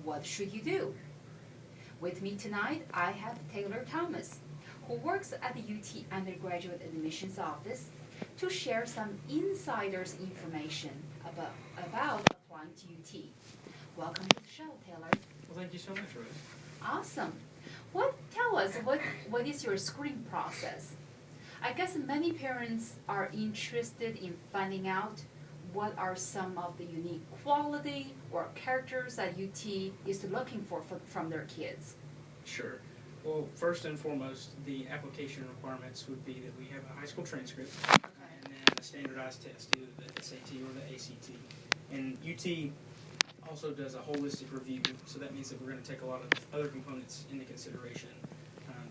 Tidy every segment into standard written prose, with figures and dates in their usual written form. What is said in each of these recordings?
what should you do? With me tonight, I have Taylor Thomas, who works at the UT undergraduate admissions office to share some insider's information about applying to UT. Welcome to the show, Taylor. Well, thank you so much, Rose. Awesome. Tell us, what is your screening process? I guess many parents are interested in finding out what are some of the unique quality or characters that UT is looking for from their kids. Sure. Well, first and foremost, the application requirements would be that we have a high school transcript and then a standardized test, either the SAT or the ACT. And UT also does a holistic review, so that means that we're going to take a lot of other components into consideration.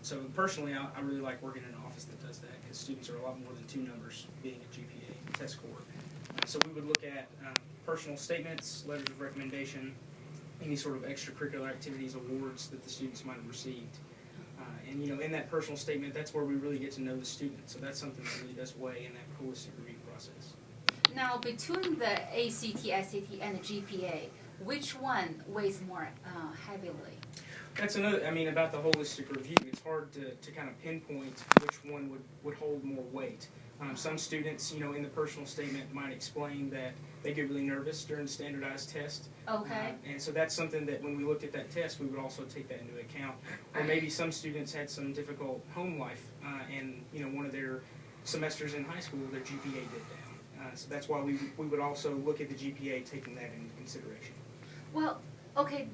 So personally, I really like working in an office that does that, because students are a lot more than two numbers being a GPA test score. So we would look at personal statements, letters of recommendation, any sort of extracurricular activities, awards that the students might have received. And in that personal statement, that's where we really get to know the student. So that's something that really does weigh in that holistic review process. Now, between the ACT, SAT, and the GPA, which one weighs more heavily? That's another, about the holistic review, it's hard to kind of pinpoint which one would hold more weight. Some students, in the personal statement might explain that they get really nervous during the standardized test. Okay. And so that's something that when we looked at that test, we would also take that into account. Or maybe some students had some difficult home life, and one of their semesters in high school, their GPA did down. So that's why we would also look at the GPA, taking that into consideration. Well, okay,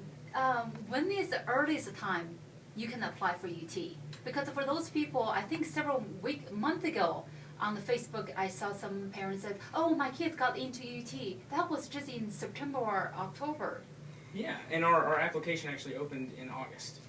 when is the earliest time you can apply for UT? Because for those people, I think several months ago on the Facebook, I saw some parents said, "Oh, my kids got into UT." That was just in September or October. Yeah, and our application actually opened in August.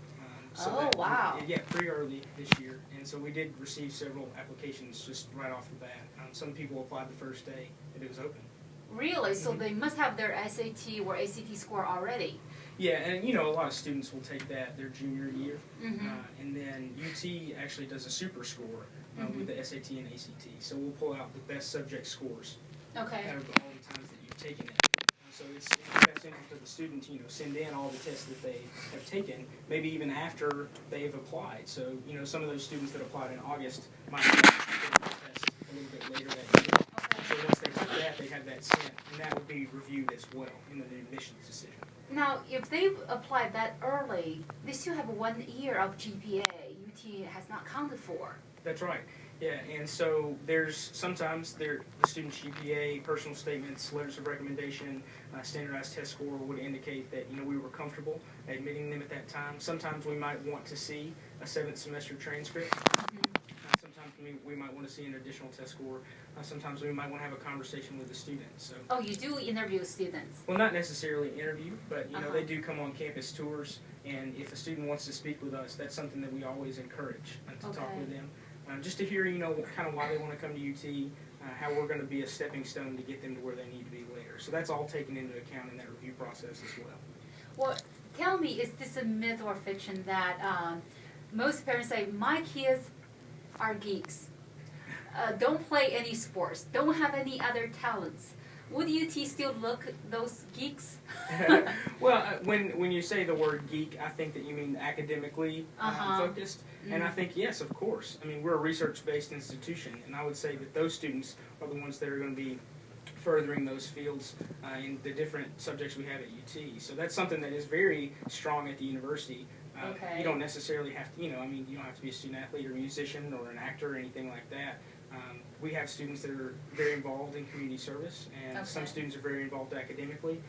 Wow. Yeah, pretty early this year. And so we did receive several applications just right off the bat. Some people applied the first day that it was open. Really? So they must have their SAT or ACT score already. Yeah, and a lot of students will take that their junior year. And then UT actually does a super score with the SAT and ACT. So we'll pull out the best subject scores out of all the times that you've taken it. So it's in the best interest of the student to send in all the tests that they have taken, maybe even after they've applied. So some of those students that applied in August might have taken the test a little bit later that year. So once they took that, they have that sent, and that would be reviewed as well in the admissions decision. Now, if they've applied that early, they still have 1 year of GPA. UT has not counted for. That's right. Yeah, and so there's sometimes the student's GPA, personal statements, letters of recommendation, standardized test score would indicate that we were comfortable admitting them at that time. Sometimes we might want to see a 7th semester transcript. Sometimes we might want to see an additional test score. Sometimes we might want to have a conversation with the student. So. Oh, you do interview students? Well, not necessarily interview, but they do come on campus tours, and if a student wants to speak with us, that's something that we always encourage to talk with them. Just to hear, kind of why they want to come to UT, how we're going to be a stepping stone to get them to where they need to be later. So that's all taken into account in that review process as well. Well, tell me, is this a myth or fiction that most parents say, my kids are geeks, don't play any sports, don't have any other talents? Would UT still look at those geeks? Well, when you say the word geek, I think that you mean academically focused. And I think, yes, of course. We're a research-based institution, and I would say that those students are the ones that are going to be furthering those fields in the different subjects we have at UT. So that's something that is very strong at the university. You don't necessarily have to, you don't have to be a student athlete or musician or an actor or anything like that. We have students that are very involved in community service, and some students are very involved academically.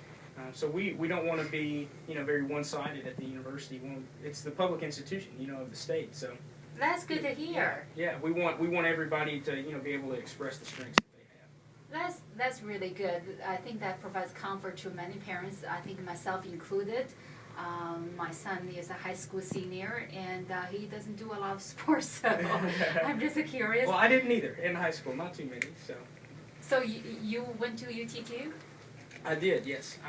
So we don't want to be, very one-sided at the university. It's the public institution, of the state. So that's good to hear. Yeah, we want everybody to, be able to express the strengths that they have. That's really good. I think that provides comfort to many parents. I think myself included. My son is a high school senior, and he doesn't do a lot of sports, so I'm just curious. Well, I didn't either in high school, not too many. So you went to UT too? I did, yes.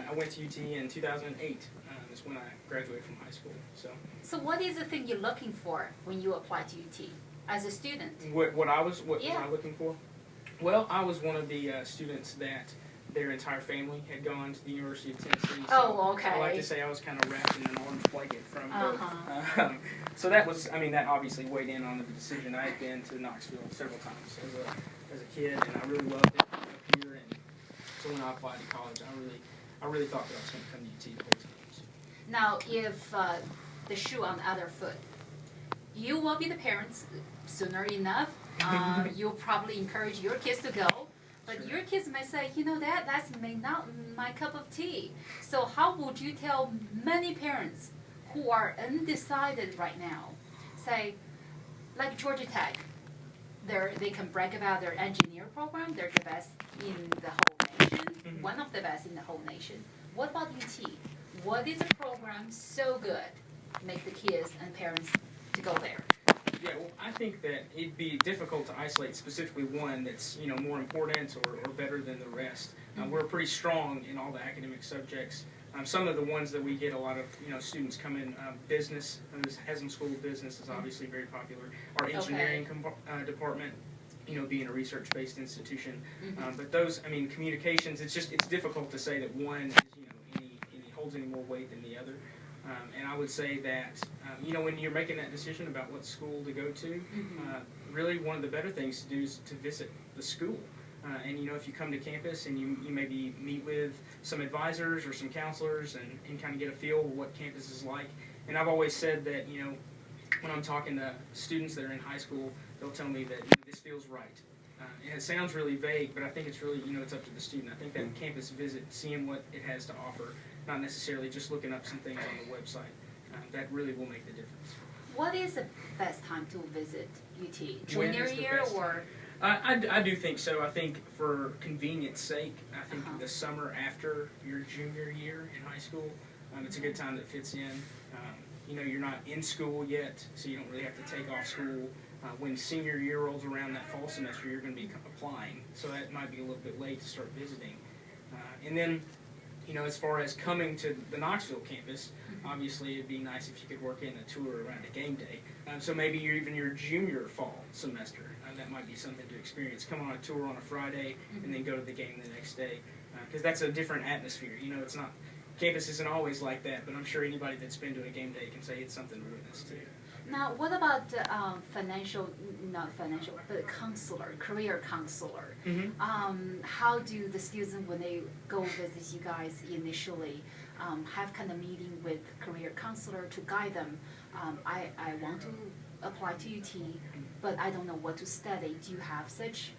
I went to UT in 2008. Is when I graduated from high school. So what is the thing you're looking for when you apply to UT as a student? What was I looking for? Well, I was one of the students that their entire family had gone to the University of Tennessee. So Oh, okay. I like to say I was kind of wrapped in an orange blanket from birth. Uh-huh. So that was, I mean, that obviously weighed in on the decision. I had been to Knoxville several times as a kid, and I really loved it up here. And so when I applied to college, I really thought that I was going to come to UT the whole time. So. Now, if the shoe on the other foot, you will be the parents sooner enough. You'll probably encourage your kids to go. But Sure. your kids may say, you know, that's may not my cup of tea. So how would you tell many parents who are undecided right now, say, like Georgia Tech, they can brag about their engineer program, they're the best in the whole nation, one of the best in the whole nation. What about UT? What is a program so good, make the kids and parents to go there? Yeah, well, I think that it'd be difficult to isolate specifically one that's, you know, more important or better than the rest. We're pretty strong in all the academic subjects. Some of the ones that we get a lot of, you know, students come in, business, the Haslam School of Business is obviously very popular. Our engineering department, you know, being a research-based institution. But those, I mean, communications, it's difficult to say that one is, you know, holds any more weight than the other. And I would say that, you know, when you're making that decision about what school to go to, really one of the better things to do is to visit the school. And, you know, if you come to campus and you maybe meet with some advisors or some counselors and kind of get a feel of what campus is like. And I've always said that, you know, when I'm talking to students that are in high school, they'll tell me that, you know, this feels right. And it sounds really vague, but I think it's really, you know, it's up to the student. I think that campus visit, seeing what it has to offer, not necessarily just looking up some things on the website, that really will make the difference. What is the best time to visit UT? Junior year or? I do think so. I think for convenience sake, I think the summer after your junior year in high school, it's a good time that fits in. You know, you're not in school yet, so you don't really have to take off school. When senior year rolls around that fall semester, you're going to be applying, so that might be a little bit late to start visiting. And then, you know, as far as coming to the Knoxville campus, obviously it'd be nice if you could work in a tour around a game day. So maybe even your junior fall semester, that might be something to experience. Come on a tour on a Friday and then go to the game the next day, because that's a different atmosphere. You know, it's not, campus isn't always like that, but I'm sure anybody that's been to a game day can say it's something to witness too. Now, what about but counselor, career counselor? How do the students, when they go visit you guys initially, have kind of meeting with career counselor to guide them? I want to apply to UT, but I don't know what to study. Do you have such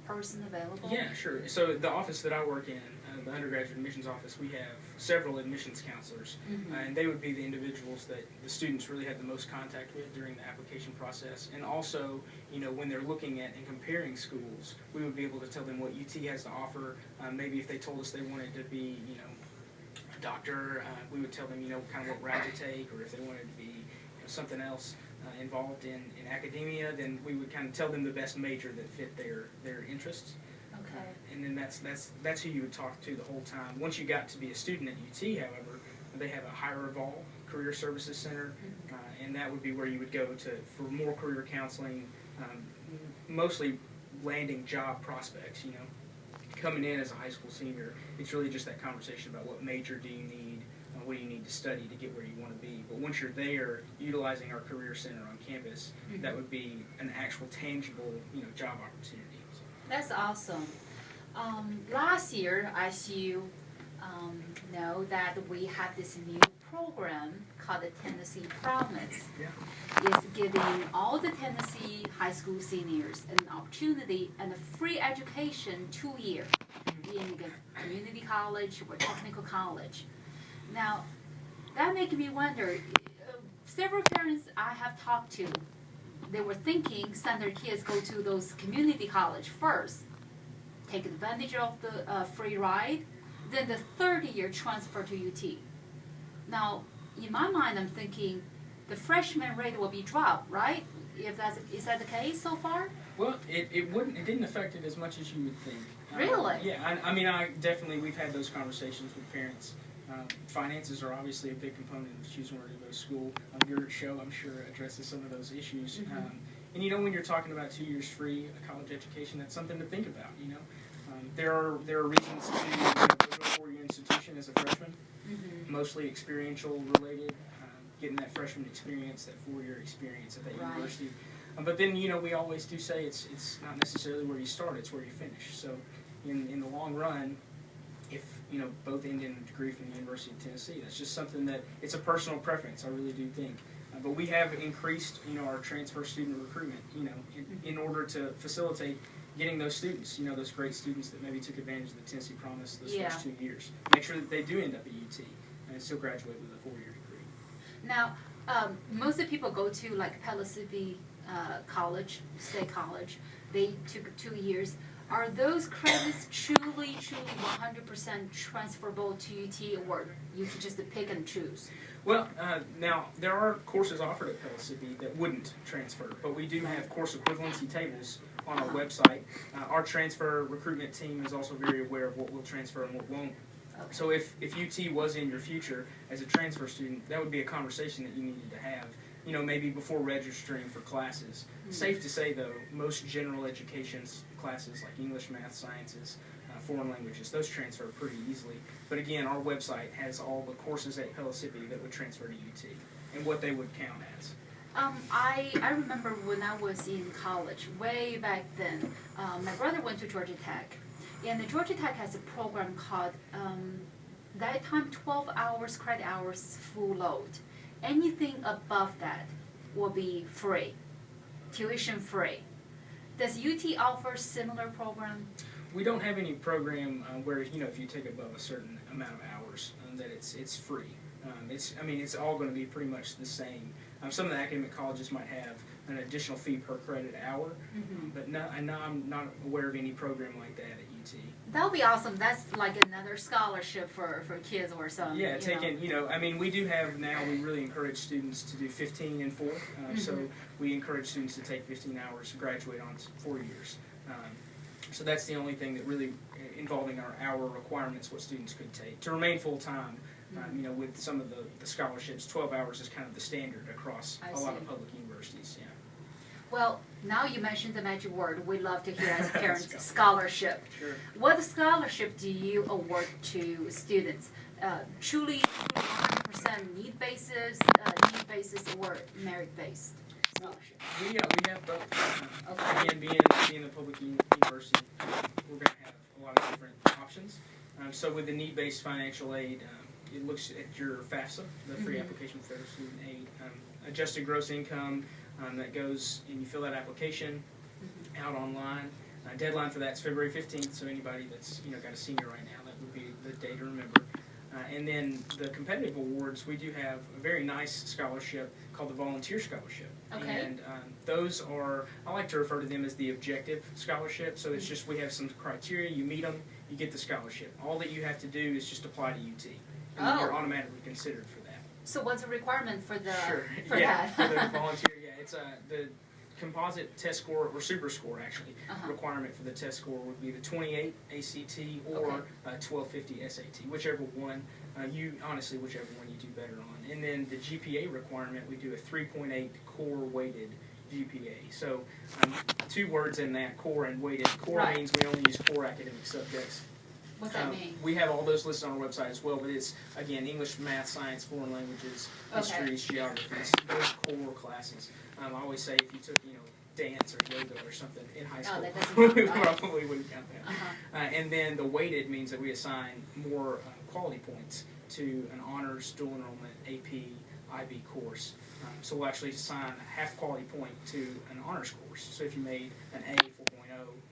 person available? Yeah, sure. So the office that I work in, the undergraduate admissions office, we have several admissions counselors, and they would be the individuals that the students really had the most contact with during the application process. And also, you know, when they're looking at and comparing schools, we would be able to tell them what UT has to offer. Maybe if they told us they wanted to be, you know, a doctor, we would tell them, you know, kind of what route to take, or if they wanted to be, you know, something else involved in academia, then we would kind of tell them the best major that fit their interests. Okay. And then that's who you would talk to the whole time. Once you got to be a student at UT, however, they have a Higher Evolve Career Services Center, and that would be where you would go for more career counseling, mostly landing job prospects. You know, coming in as a high school senior, it's really just that conversation about what major do you need, what do you need to study to get where you want to be. But once you're there, utilizing our career center on campus, that would be an actual tangible, you know, job opportunity. So. That's awesome. Last year, as you know, that we have this new program called the Tennessee Promise. It's giving all the Tennessee high school seniors an opportunity and a free education 2 years in a community college or technical college. Now, that makes me wonder, several parents I have talked to, they were thinking send their kids go to those community college first, take advantage of the free ride, then the third year transfer to UT. Now, in my mind, I'm thinking the freshman rate will be dropped, right? Is that the case so far? Well, it didn't affect it as much as you would think. Really? Yeah, I mean, we've had those conversations with parents. Finances are obviously a big component of choosing where to go to school. Your show, I'm sure, addresses some of those issues. And you know, when you're talking about 2 years free, a college education, that's something to think about, you know. There are reasons to go to a four-year institution as a freshman, mostly experiential related, getting that freshman experience, that four-year experience at that university. But then, we always do say it's not necessarily where you start, it's where you finish. So in the long run, if, both end in a degree from the University of Tennessee, that's just something that, it's a personal preference, I really do think. But we have increased, our transfer student recruitment, in order to facilitate getting those students, those great students that maybe took advantage of the Tennessee Promise those first 2 years. Make sure that they do end up at UT and still graduate with a four-year degree. Now, most of the people go to like Pellissippi College, State College. They took 2 years. Are those credits truly 100% transferable to UT, or you could just pick and choose? Well, now, there are courses offered at Pellissippi that wouldn't transfer, but we do have course equivalency tables on our website. Our transfer recruitment team is also very aware of what will transfer and what won't. Okay. So if UT was in your future as a transfer student, that would be a conversation that you needed to have, maybe before registering for classes. Safe to say, though, most general education classes like English, math, sciences, foreign languages, those transfer pretty easily. But again, our website has all the courses at Pellissippi that would transfer to UT and what they would count as. I remember when I was in college, way back then, my brother went to Georgia Tech. And the Georgia Tech has a program called, that time 12 hours, credit hours, full load. Anything above that will be free, tuition free. Does UT offer similar program? We don't have any program where, if you take above a certain amount of hours, that it's free. It's all going to be pretty much the same. Some of the academic colleges might have an additional fee per credit hour, but no, I'm not aware of any program like that at UT. That would be awesome. That's like another scholarship for kids or something. Yeah, we do have now, we really encourage students to do 15 and 4. So we encourage students to take 15 hours and graduate on 4 years. So that's the only thing that really, involving our hour requirements, what students could take. To remain full-time, with some of the scholarships, 12 hours is kind of the standard across a lot of public universities. Yeah. Well, now you mentioned the magic word we love to hear as parents, scholarship. Sure. What scholarship do you award to students? Truly 100% need-basis, or merit-based scholarship? We have both. Again, being a public university, we're going to have a lot of different options. So with the need-based financial aid, it looks at your FAFSA, the Free Application for Federal Student Aid, adjusted gross income that goes, and you fill that application out online. Deadline for that's February 15th, so anybody that's got a senior right now, that would be the day to remember. And then the competitive awards, we do have a very nice scholarship called the Volunteer Scholarship. Okay. And those are, I like to refer to them as the objective scholarship. So it's just, we have some criteria, you meet them, you get the scholarship. All that you have to do is just apply to UT. And then you're automatically considered for that. So what's the requirement for the for that? For the volunteer, it's the composite test score, or super score actually, requirement for the test score would be the 28 ACT or 1250 SAT, whichever one, whichever one you do better on. And then the GPA requirement, we do a 3.8 core weighted GPA. So 2 words in that, core and weighted. Core means we only use core academic subjects. What's that mean? We have all those listed on our website as well, but it's, again, English, math, science, foreign languages, histories, geographies, those core classes. I always say if you took, dance or yoga or something in high school, we probably wouldn't count that. And then the weighted means that we assign more quality points to an honors, dual enrollment, AP, IB course. So we'll actually assign a half quality point to an honors course. So if you made an A 4.0